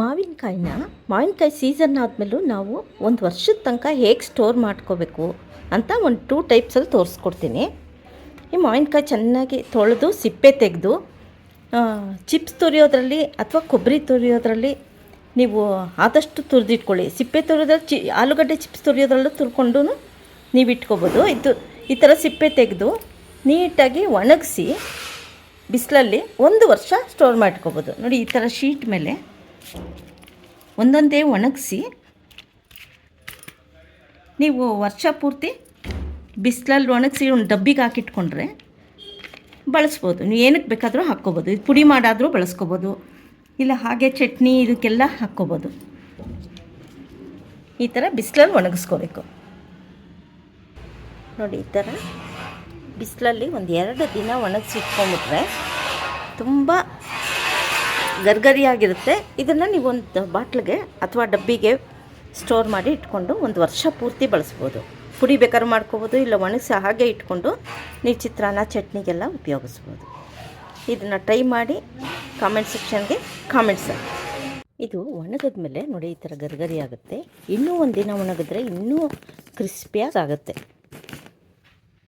ಮಾವಿನಕಾಯಿ ಸೀಸನ್ ಆದಮೇಲೂ ನಾವು ಒಂದು ವರ್ಷದ ತನಕ ಹೇಗೆ ಸ್ಟೋರ್ ಮಾಡ್ಕೋಬೇಕು ಅಂತ ಒಂದು 2 ಟೈಪ್ಸಲ್ಲಿ ತೋರಿಸ್ಕೊಡ್ತೀನಿ. ಈ ಮಾವಿನಕಾಯಿ ಚೆನ್ನಾಗಿ ತೊಳೆದು ಸಿಪ್ಪೆ ತೆಗೆದು ಚಿಪ್ಸ್ ತುರಿಯೋದ್ರಲ್ಲಿ ಅಥವಾ ಕೊಬ್ಬರಿ ತುರಿಯೋದ್ರಲ್ಲಿ ನೀವು ಆದಷ್ಟು ತುರಿದಿಟ್ಕೊಳ್ಳಿ. ಸಿಪ್ಪೆ ತುರಿಯೋದ್ರಲ್ಲಿ ಆಲೂಗಡ್ಡೆ ಚಿಪ್ಸ್ ತುರಿಯೋದ್ರಲ್ಲೂ ತುರ್ಕೊಂಡು ನೀವು ಇಟ್ಕೋಬೋದು. ಈ ಥರ ಸಿಪ್ಪೆ ತೆಗೆದು ನೀಟಾಗಿ ಒಣಗಿಸಿ ಬಿಸಿಲಲ್ಲಿ 1 ವರ್ಷ ಸ್ಟೋರ್ ಮಾಡ್ಕೋಬೋದು. ನೋಡಿ, ಈ ಥರ ಶೀಟ್ ಮೇಲೆ ಒಂದೊಂದೇ ಒಣಗಿಸಿ ನೀವು ವರ್ಷ ಪೂರ್ತಿ ಬಿಸಿಲಲ್ಲಿ ಒಣಗಿಸಿ ಒಂದು ಡಬ್ಬಿಗೆ ಹಾಕಿಟ್ಕೊಂಡ್ರೆ ಬಳಸ್ಬೋದು. ನೀವು ಏನಕ್ಕೆ ಬೇಕಾದರೂ ಹಾಕ್ಕೋಬೋದು. ಇದು ಪುಡಿ ಮಾಡಾದರೂ ಬಳಸ್ಕೋಬೋದು, ಇಲ್ಲ ಹಾಗೆ ಚಟ್ನಿ ಇದಕ್ಕೆಲ್ಲ ಹಾಕ್ಕೋಬೋದು. ಈ ಥರ ಬಿಸಿಲಲ್ಲಿ ಒಣಗಿಸ್ಕೋಬೇಕು. ನೋಡಿ, ಈ ಥರ ಬಿಸಿಲಲ್ಲಿ ಒಂದು 2 ದಿನ ಒಣಗಿಸಿ ಇಟ್ಕೊಂಡ್ಬಿಟ್ರೆ ತುಂಬ ಗರ್ಗರಿಯಾಗಿರುತ್ತೆ. ಇದನ್ನು ನೀವು ಒಂದು ಬಾಟ್ಲಿಗೆ ಅಥವಾ ಡಬ್ಬಿಗೆ ಸ್ಟೋರ್ ಮಾಡಿ ಇಟ್ಕೊಂಡು 1 ವರ್ಷ ಪೂರ್ತಿ ಬಳಸ್ಬೋದು. ಪುಡಿ ಬೇಕಾದ್ರೂ ಮಾಡ್ಕೋಬೋದು, ಇಲ್ಲ ಒಣಗಿಸಿ ಹಾಗೆ ಇಟ್ಕೊಂಡು ನೀವು ಚಿತ್ರಾನ್ನ ಚಟ್ನಿಗೆಲ್ಲ ಉಪಯೋಗಿಸ್ಬೋದು. ಇದನ್ನು ಟ್ರೈ ಮಾಡಿ ಕಾಮೆಂಟ್ ಸೆಕ್ಷನ್ಗೆ ಕಾಮೆಂಟ್ಸ್ ಹಾಕಿ. ಇದು ಒಣಗಿದ ಮೇಲೆ ನೋಡಿ ಈ ಥರ ಗರ್ಗರಿ ಆಗುತ್ತೆ. ಇನ್ನೂ 1 ದಿನ ಒಣಗಿದ್ರೆ ಇನ್ನೂ ಕ್ರಿಸ್ಪಿಯಾಗಿ ಆಗುತ್ತೆ.